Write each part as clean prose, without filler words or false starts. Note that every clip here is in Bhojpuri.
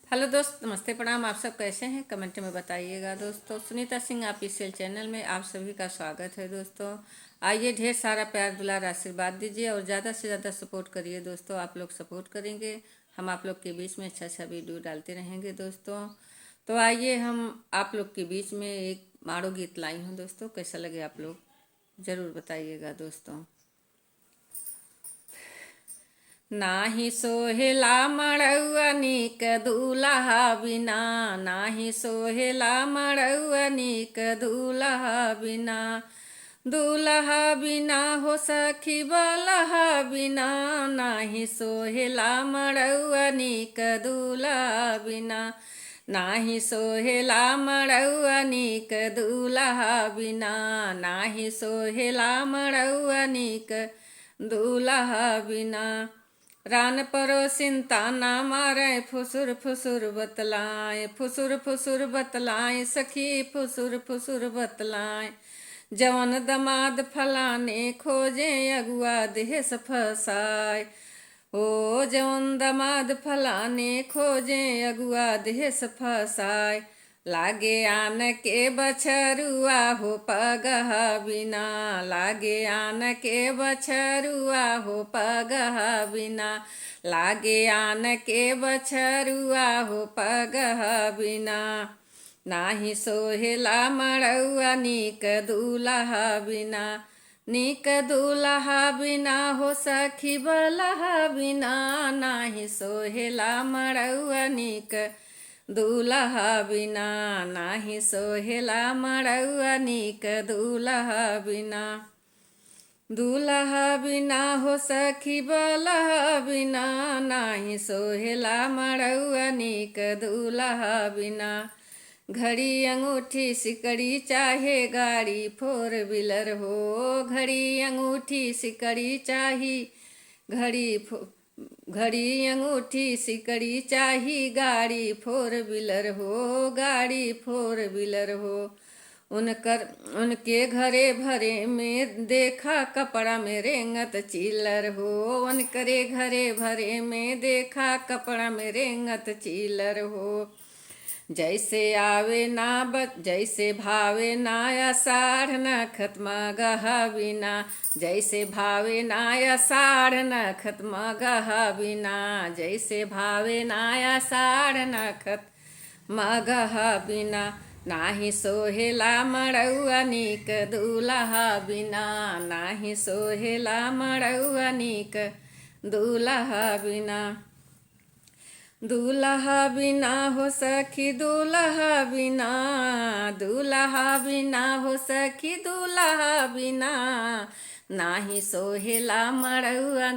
हेलो दोस्त, नमस्ते, प्रणाम। आप सब कैसे हैं? कमेंट में बताइएगा दोस्तों। सुनीता सिंह ऑफिशियल चैनल में आप सभी का स्वागत है दोस्तों। आइए, ढेर सारा प्यार दुलार आशीर्वाद दीजिए और ज़्यादा से ज़्यादा सपोर्ट करिए दोस्तों। आप लोग सपोर्ट करेंगे, हम आप लोग के बीच में अच्छा अच्छा वीडियो डालते रहेंगे दोस्तों। तो आइए, हम आप लोग के बीच में एक माड़ो गीत लाई हूँ दोस्तों। कैसा लगे आप लोग ज़रूर बताइएगा दोस्तों। नाही सोहेला मड़ौआ नीक दूल्हा बिना, नाही सोहेला मड़ौआ नीक दूल्हा बिना। दूल्हा बिना हो सखी बलहा बिना, नाही सोहेला मड़ौआ नीक दूल्हा बिना। नाही सोहेला मड़ौआ नीक दूल्हा बिना, नाही सोहेला मड़ौआ नीक दूल्हा बिना। रान परोसिन ताना मारे फुसुर फुसुर बतलाए, फुसुर फुसुर बतलाए सखी फुसुर फुसुर बतलाए। जवन दमाद फलाने खोजे अगुआ देहस फसाए। ओ जवन दमाद फलाने खोजे अगुआ देहस फसाए। लागे आन के बछरुआ हो पगहा बिना, लागे आन के बछरुआ हो पगहा बिना। लागे आन के बछरुआ हो पगहा बिना। नाही सोहेला मड़ौआ नीक दूल्हा बिना, नीक दूल्हा बिना हो सखी बलहा बिना। नाही सोहेला मड़ौआ नीक दूल्हा बिना, नाही सोहेला मड़ौआ नीक दूल्हा बिना। दूल्हा बिना हो सखी बलहा बिना, नाही सोहेला मड़ौआ नीक दूल्हा बिना। घड़ी अंगूठी सिकड़ी चाहे गाड़ी फोर व्हीलर हो, घड़ी अंगूठी सिकड़ी चाही घड़ी अंगूठी सिकड़ी चाही गाड़ी फोर व्हीलर हो, गाड़ी फोर व्हीलर हो। उनके घरे भरे में देखा कपड़ा में रेंगत चिल्लर हो, उनके घरे भरे में देखा कपड़ा में रेंगत चिल्लर हो। जैसे आवे ना जैसे भावे ना आषाढ़ नखत मगहा बिना, जैसे भावे ना आषाढ़ नखत मगहा बिना। जैसे भावे ना आषाढ़ नखत मगहा बिना। नाही सोहेला मड़ौआ नीक दूल्हा बिना, नाही सोहेला मड़ौआ नीक दूल्हा बिना। दूल्हा बिना हो सखी दूल्हा बिना, दूल्हा बिना हो सखी दूल्हा बिना। नाही सोहेला मड़ौआ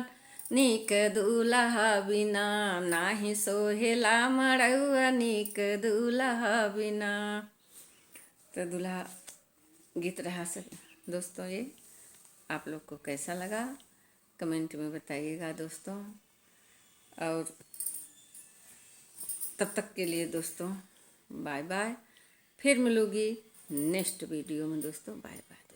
नीक दूल्हा बिना, नाही सोहेला मड़ौआ नीक दूल्हा बिना। तो दूल्हा गीत रहा दोस्तों। ये आप लोग को कैसा लगा कमेंट में बताइएगा दोस्तों। और तब तक के लिए दोस्तों बाय बाय। फिर मिलूंगी नेक्स्ट वीडियो में दोस्तों। Bye by.